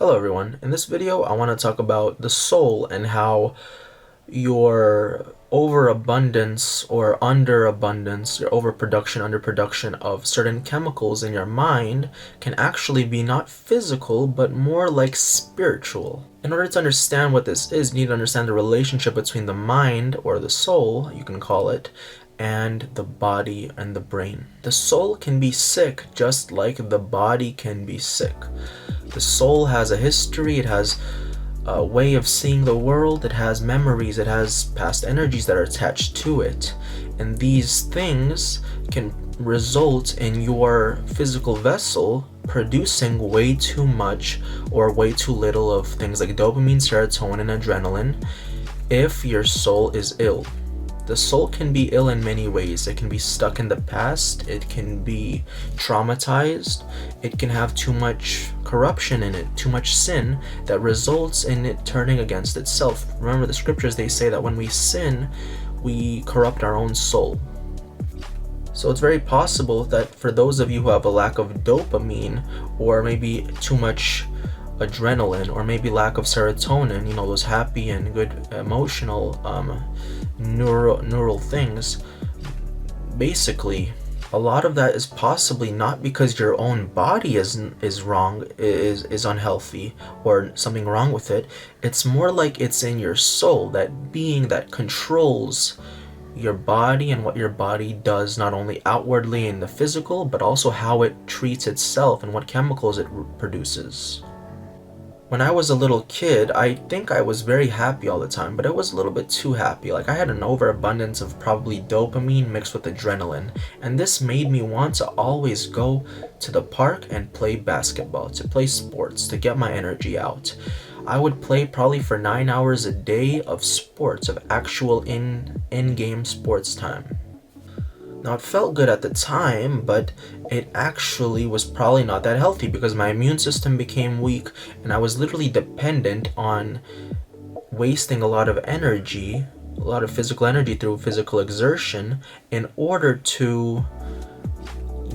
Hello everyone. In this video I want to talk about the soul and how your overabundance or underabundance, your overproduction, underproduction of certain chemicals in your mind can actually be not physical but more like spiritual. In order to understand what this is, you need to understand the relationship between the mind, or the soul you can call it, and the body and the brain. The soul can be sick just like the body can be sick. The soul has a history, it has a way of seeing the world, it has memories, it has past energies that are attached to it. And these things can result in your physical vessel producing way too much or way too little of things like dopamine, serotonin, and adrenaline if your soul is ill. The soul can be ill in many ways. It can be stuck in the past, it can be traumatized, it can have too much corruption in it, too much sin that results in it turning against itself. Remember, the scriptures, they say that when we sin, we corrupt our own soul. So it's very possible that for those of you who have a lack of dopamine, or maybe too much adrenaline, or maybe lack of serotonin, those happy and good emotional neural things, basically a lot of that is possibly not because your own body is wrong, is unhealthy, or something wrong with it. It's more like it's in your soul, that being that controls your body and what your body does, not only outwardly in the physical, but also how it treats itself and what chemicals it produces. When I was a little kid, I think I was very happy all the time, but I was a little bit too happy. Like, I had an overabundance of probably dopamine mixed with adrenaline, and this made me want to always go to the park and play basketball, to play sports, to get my energy out. I would play probably for 9 hours a day of sports, of actual in-game sports time. Now, it felt good at the time, but it actually was probably not that healthy because my immune system became weak and I was literally dependent on wasting a lot of energy, a lot of physical energy through physical exertion in order to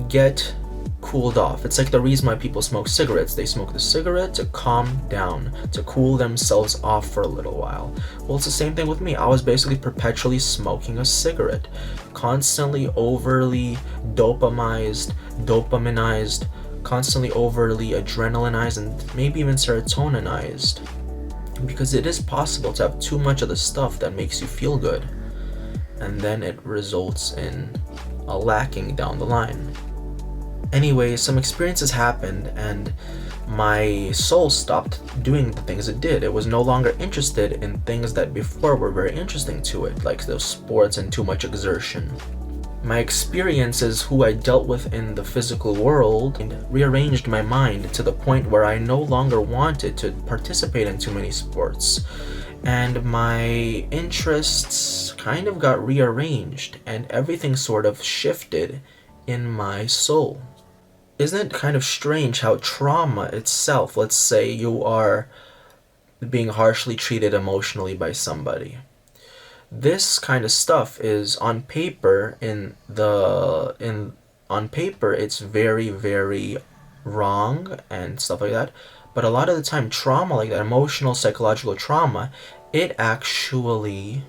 get cooled off. It's like the reason why people smoke cigarettes. They smoke the cigarette to calm down, to cool themselves off for a little while. Well, it's the same thing with me. I was basically perpetually smoking a cigarette, constantly overly dopaminized, constantly overly adrenalinized, and maybe even serotoninized. Because it is possible to have too much of the stuff that makes you feel good, and then it results in a lacking down the line. Anyway, some experiences happened and my soul stopped doing the things it did. It was no longer interested in things that before were very interesting to it, like those sports and too much exertion. My experiences, who I dealt with in the physical world, rearranged my mind to the point where I no longer wanted to participate in too many sports. And my interests kind of got rearranged and everything sort of shifted in my soul. Isn't it kind of strange how trauma itself, let's say you are being harshly treated emotionally by somebody. This kind of stuff is on paper, on paper it's very, very wrong and stuff like that. But a lot of the time, trauma like that, emotional, psychological trauma, it actually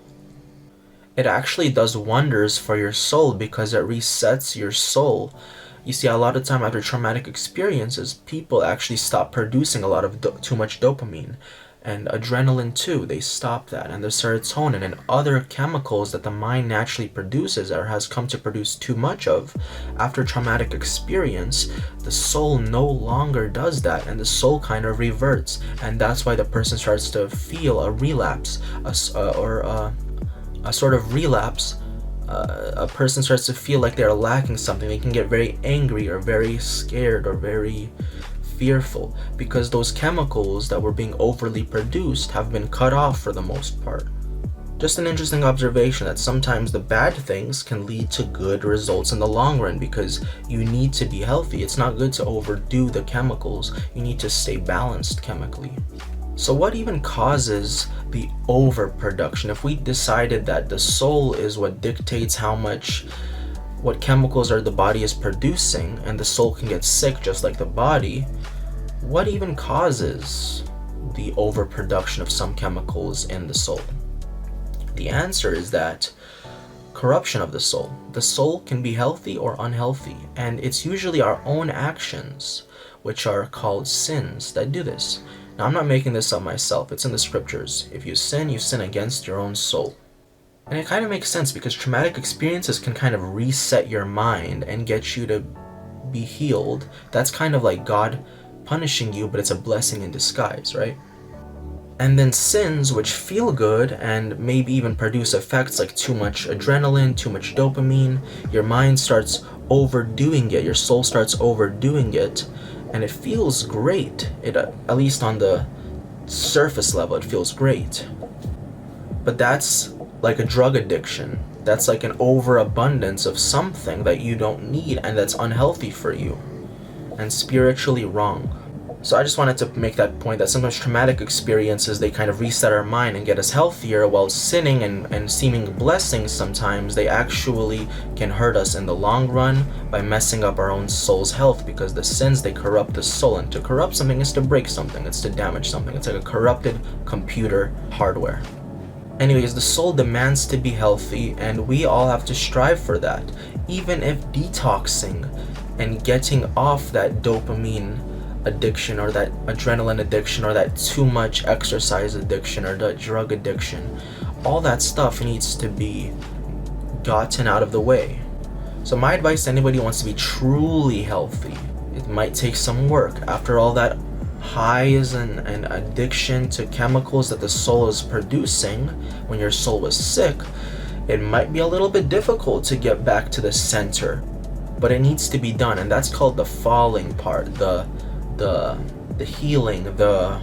does wonders for your soul because it resets your soul. You see, a lot of time after traumatic experiences, people actually stop producing a lot of too much dopamine and adrenaline too. They stop that, and the serotonin and other chemicals that the mind naturally produces or has come to produce too much of after traumatic experience. The soul no longer does that, and the soul kind of reverts, and that's why the person starts to feel a relapse, a sort of relapse. A person starts to feel like they're lacking something. They can get very angry or very scared or very fearful because those chemicals that were being overly produced have been cut off for the most part. Just an interesting observation that sometimes the bad things can lead to good results in the long run because you need to be healthy. It's not good to overdo the chemicals. You need to stay balanced chemically. So what even causes the overproduction? If we decided that the soul is what dictates what chemicals the body is producing, and the soul can get sick just like the body, what even causes the overproduction of some chemicals in the soul? The answer is that corruption of the soul. The soul can be healthy or unhealthy, and it's usually our own actions, which are called sins, that do this. Now, I'm not making this up myself. It's in the scriptures. If you sin against your own soul. And it kind of makes sense because traumatic experiences can kind of reset your mind and get you to be healed. That's kind of like God punishing you, but it's a blessing in disguise, right? And then sins, which feel good and maybe even produce effects like too much adrenaline, too much dopamine, your mind starts overdoing it, your soul starts overdoing it, and it feels great. At least on the surface level, it feels great. But that's like a drug addiction. That's like an overabundance of something that you don't need and that's unhealthy for you and spiritually wrong. So I just wanted to make that point that sometimes traumatic experiences, they kind of reset our mind and get us healthier, while sinning and seeming blessings sometimes, they actually can hurt us in the long run by messing up our own soul's health, because the sins, they corrupt the soul, and to corrupt something is to break something, it's to damage something. It's like a corrupted computer hardware. Anyways, the soul demands to be healthy, and we all have to strive for that. Even if detoxing and getting off that dopamine addiction or that adrenaline addiction or that too much exercise addiction or that drug addiction, all that stuff needs to be gotten out of the way. So my advice to anybody who wants to be truly healthy, it might take some work. After all that highs and addiction to chemicals that the soul is producing when your soul was sick, it might be a little bit difficult to get back to the center, but it needs to be done, and that's called the falling part, the healing, the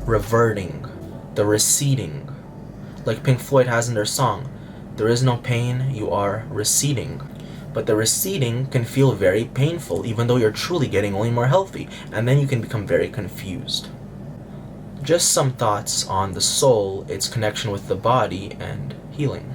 reverting, the receding. Like Pink Floyd has in their song, there is no pain, you are receding. But the receding can feel very painful, even though you're truly getting only more healthy, and then you can become very confused. Just some thoughts on the soul, its connection with the body, and healing.